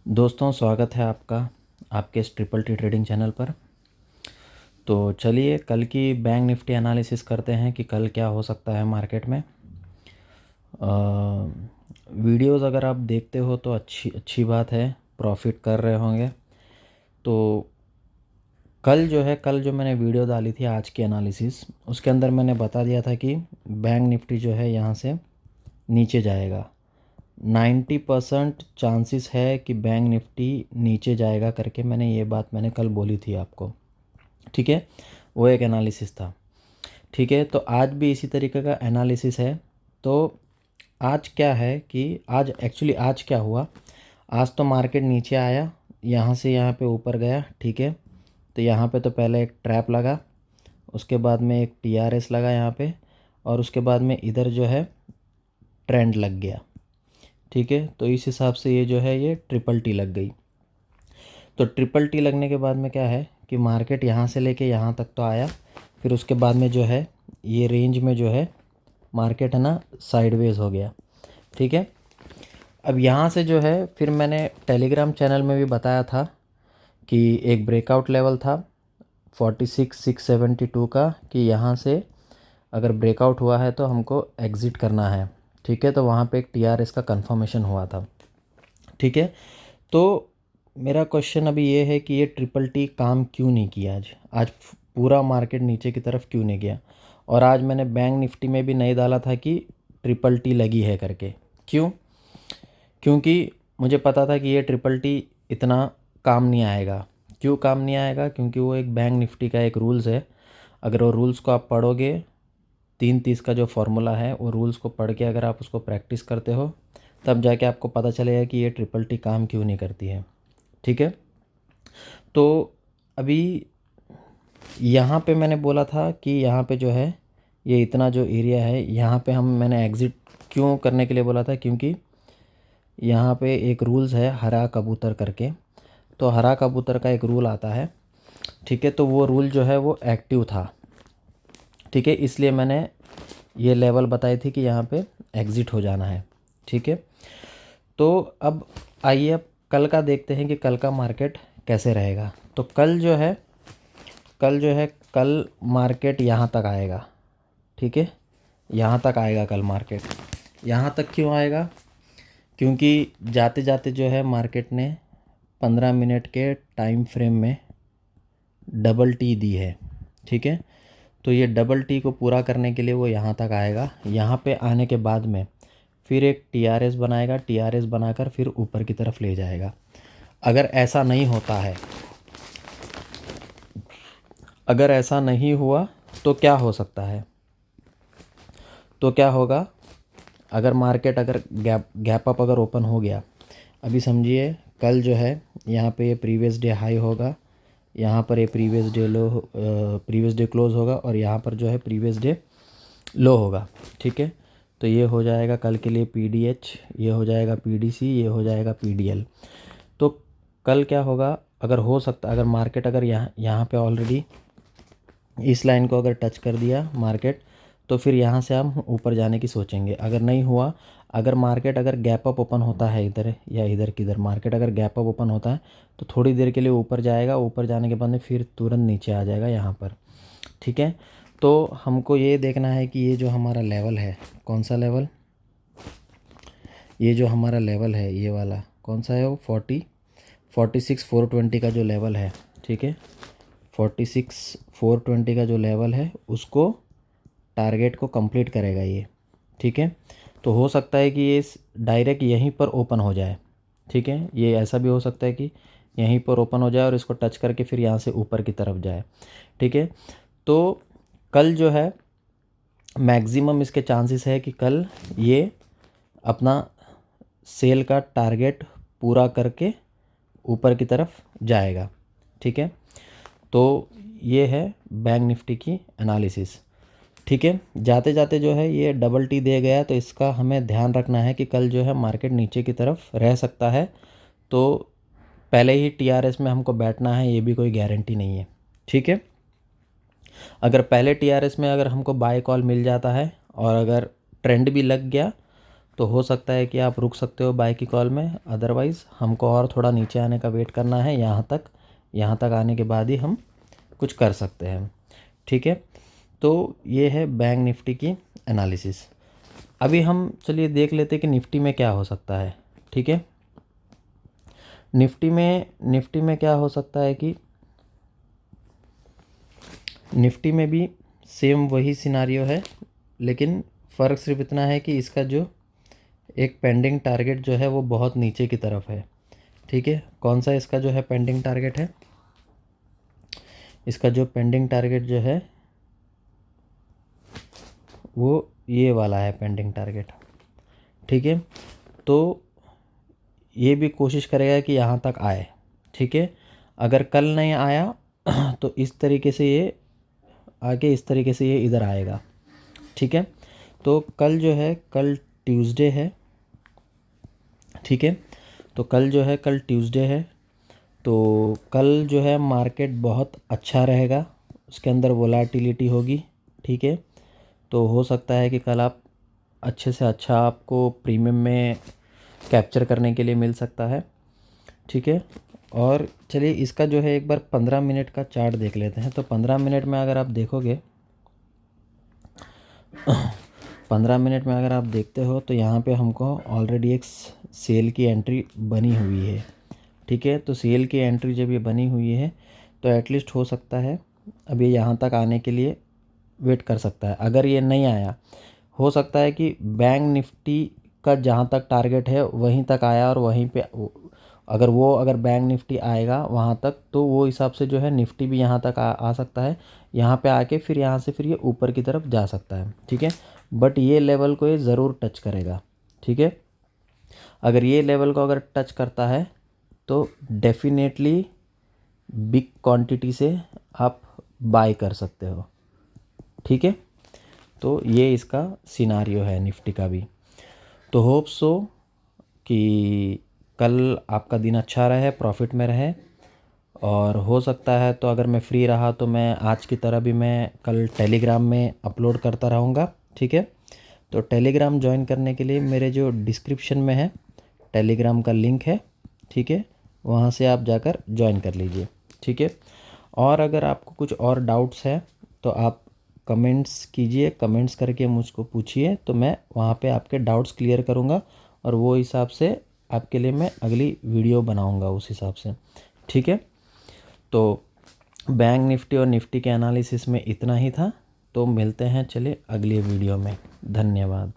दोस्तों, स्वागत है आपका आपके इस ट्रिपल टी ट्रेडिंग चैनल पर। तो चलिए कल की बैंक निफ्टी एनालिसिस करते हैं कि कल क्या हो सकता है मार्केट में। वीडियोस अगर आप देखते हो तो अच्छी अच्छी बात है, प्रॉफिट कर रहे होंगे। तो कल जो मैंने वीडियो डाली थी आज की एनालिसिस, उसके अंदर मैंने बता दिया था कि बैंक निफ्टी जो है यहाँ से नीचे जाएगा। 90% चांसेस है कि बैंक निफ्टी नीचे जाएगा करके मैंने कल बोली थी आपको। ठीक है, वो एक एनालिसिस था। ठीक है, तो आज भी इसी तरीके का एनालिसिस है। तो आज क्या है कि आज क्या हुआ। आज तो मार्केट नीचे आया, यहाँ से यहाँ पे ऊपर गया। ठीक है, तो यहाँ पे तो पहले एक ट्रैप लगा, उसके बाद में एक टीआरएस लगा यहाँ पे, और उसके बाद में इधर जो है ट्रेंड लग गया। ठीक है, तो इस हिसाब से ये जो है ये ट्रिपल टी लग गई। तो ट्रिपल टी लगने के बाद में क्या है कि मार्केट यहाँ से लेके यहाँ तक तो आया, फिर उसके बाद में जो है ये रेंज में जो है मार्केट है ना साइडवेज हो गया। ठीक है, अब यहाँ से जो है फिर मैंने टेलीग्राम चैनल में भी बताया था कि एक ब्रेकआउट लेवल था 46,672 का, कि यहाँ से अगर ब्रेकआउट हुआ है तो हमको एग्ज़िट करना है। ठीक है, तो वहाँ पे एक टीआरएस का कंफर्मेशन हुआ था। ठीक है, तो मेरा क्वेश्चन अभी ये है कि ये ट्रिपल टी काम क्यों नहीं किया आज। आज पूरा मार्केट नीचे की तरफ क्यों नहीं गया। और आज मैंने बैंक निफ्टी में भी नहीं डाला था कि ट्रिपल टी लगी है करके। क्यों? क्योंकि मुझे पता था कि ये ट्रिपल टी इतना काम नहीं आएगा। क्यों काम नहीं आएगा? क्योंकि वो एक बैंक निफ्टी का एक रूल्स है। अगर वो रूल्स को आप पढ़ोगे, 3-30 का जो फॉर्मूला है, वो रूल्स को पढ़ के अगर आप उसको प्रैक्टिस करते हो, तब जाके आपको पता चलेगा कि ये ट्रिपल टी काम क्यों नहीं करती है। ठीक है, तो अभी यहाँ पे मैंने बोला था कि यहाँ पे जो है ये इतना जो एरिया है, यहाँ पे मैंने एग्ज़िट क्यों करने के लिए बोला था, क्योंकि यहाँ पे एक रूल्स है हरा कबूतर करके। तो हरा कबूतर का एक रूल आता है। ठीक है, तो वो रूल जो है वो एक्टिव था। ठीक है, इसलिए मैंने ये लेवल बताई थी कि यहाँ पे एग्ज़िट हो जाना है। ठीक है, तो अब आइए अब कल का देखते हैं कि कल का मार्केट कैसे रहेगा। तो कल मार्केट यहाँ तक आएगा। ठीक है, यहाँ तक आएगा कल मार्केट। यहाँ तक क्यों आएगा? क्योंकि जाते जाते जो है मार्केट ने 15 मिनट के टाइम फ्रेम में डबल टी दी है। ठीक है, तो ये डबल टी को पूरा करने के लिए वो यहाँ तक आएगा। यहाँ पे आने के बाद में फिर एक टीआरएस बनाएगा, टीआरएस बनाकर फिर ऊपर की तरफ ले जाएगा। अगर ऐसा नहीं हुआ तो क्या हो सकता है? तो क्या होगा, अगर मार्केट अगर गैप अप अगर ओपन हो गया, अभी समझिए कल जो है यहाँ पे ये प्रीवियस डे हाई होगा, यहाँ पर ये प्रीवियस डे क्लोज होगा, और यहाँ पर जो है प्रीवियस डे लो होगा। ठीक है, तो ये हो जाएगा कल के लिए पीडीएच, ये हो जाएगा पीडीसी, ये हो जाएगा पीडीएल। तो कल क्या होगा, अगर मार्केट अगर यहाँ पे ऑलरेडी इस लाइन को अगर टच कर दिया मार्केट, तो फिर यहाँ से हम ऊपर जाने की सोचेंगे। अगर नहीं हुआ, अगर मार्केट अगर गैप अप ओपन होता है इधर या इधर किधर, मार्केट अगर गैप अप ओपन होता है तो थोड़ी देर के लिए ऊपर जाएगा, ऊपर जाने के बाद में फिर तुरंत नीचे आ जाएगा यहाँ पर। ठीक है, तो हमको ये देखना है कि ये जो हमारा लेवल है, कौन सा लेवल, ये जो हमारा लेवल है ये वाला कौन सा है, वो 46,420 का जो लेवल है। ठीक है, 46,420 का जो लेवल है उसको टारगेट को कंप्लीट करेगा ये। ठीक है, तो हो सकता है कि ये डायरेक्ट यहीं पर ओपन हो जाए। ठीक है, ये ऐसा भी हो सकता है कि यहीं पर ओपन हो जाए और इसको टच करके फिर यहाँ से ऊपर की तरफ जाए। ठीक है, तो कल जो है मैक्सिमम इसके चांसेस है कि कल ये अपना सेल का टारगेट पूरा करके ऊपर की तरफ जाएगा। ठीक है, तो ये है बैंक निफ्टी की एनालिसिस। ठीक है, जाते जाते जो है ये डबल टी दे गया, तो इसका हमें ध्यान रखना है कि कल जो है मार्केट नीचे की तरफ रह सकता है। तो पहले ही टीआरएस में हमको बैठना है, ये भी कोई गारंटी नहीं है। ठीक है, अगर पहले टीआरएस में अगर हमको बाय कॉल मिल जाता है और अगर ट्रेंड भी लग गया, तो हो सकता है कि आप रुक सकते हो बाय की कॉल में, अदरवाइज़ हमको और थोड़ा नीचे आने का वेट करना है। यहाँ तक आने के बाद ही हम कुछ कर सकते हैं। ठीक है, तो ये है बैंक निफ्टी की एनालिसिस। अभी हम चलिए देख लेते हैं कि निफ्टी में क्या हो सकता है। ठीक है, निफ्टी में क्या हो सकता है कि निफ्टी में भी सेम वही सिनारियो है, लेकिन फ़र्क सिर्फ इतना है कि इसका जो एक पेंडिंग टारगेट जो है वो बहुत नीचे की तरफ है। ठीक है, कौन सा इसका जो है पेंडिंग टारगेट है? इसका जो पेंडिंग टारगेट जो है वो ये वाला है पेंडिंग टारगेट। ठीक है, तो ये भी कोशिश करेगा कि यहाँ तक आए। ठीक है, अगर कल नहीं आया तो इस तरीके से ये आगे इस तरीके से ये इधर आएगा। ठीक है, तो कल जो है, कल ट्यूसडे है। ठीक है, तो कल ट्यूसडे है, तो कल जो है मार्केट बहुत अच्छा रहेगा, उसके अंदर वोलेटिलिटी होगी। ठीक है, तो हो सकता है कि कल आप अच्छे से अच्छा आपको प्रीमियम में कैप्चर करने के लिए मिल सकता है। ठीक है, और चलिए इसका जो है एक बार 15 मिनट का चार्ट देख लेते हैं। तो 15 मिनट में अगर आप देखोगे 15 मिनट में अगर आप देखते हो तो यहाँ पे हमको ऑलरेडी एक सेल की एंट्री बनी हुई है। ठीक है, तो सेल की एंट्री जब ये बनी हुई है तो एटलीस्ट हो सकता है अब ये यहाँ तक आने के लिए वेट कर सकता है। अगर ये नहीं आया, हो सकता है कि बैंक निफ्टी का जहाँ तक टारगेट है वहीं तक आया और वहीं पे अगर बैंक निफ्टी आएगा वहाँ तक, तो वो हिसाब से जो है निफ्टी भी यहाँ तक आ सकता है। यहाँ पे आके फिर यहाँ से फिर ये ऊपर की तरफ जा सकता है। ठीक है, बट ये लेवल को ये ज़रूर टच करेगा। ठीक है, अगर ये लेवल को अगर टच करता है तो डेफिनेटली बिग क्वांटिटी से आप बाय कर सकते हो। ठीक है, तो ये इसका सिनारियो है निफ्टी का भी। तो होप सो कि कल आपका दिन अच्छा रहे, प्रॉफिट में रहे, और हो सकता है तो अगर मैं फ्री रहा तो मैं आज की तरह भी मैं कल टेलीग्राम में अपलोड करता रहूँगा। ठीक है, तो टेलीग्राम ज्वाइन करने के लिए मेरे जो डिस्क्रिप्शन में है टेलीग्राम का लिंक है। ठीक है, वहाँ से आप जाकर ज्वाइन कर लीजिए। ठीक है, और अगर आपको कुछ और डाउट्स है तो आप कमेंट्स कीजिए, कमेंट्स करके मुझको पूछिए, तो मैं वहाँ पे आपके डाउट्स क्लियर करूँगा और वो हिसाब से आपके लिए मैं अगली वीडियो बनाऊँगा उस हिसाब से। ठीक है, तो बैंक निफ्टी और निफ्टी के एनालिसिस में इतना ही था। तो मिलते हैं चलिए अगली वीडियो में। धन्यवाद।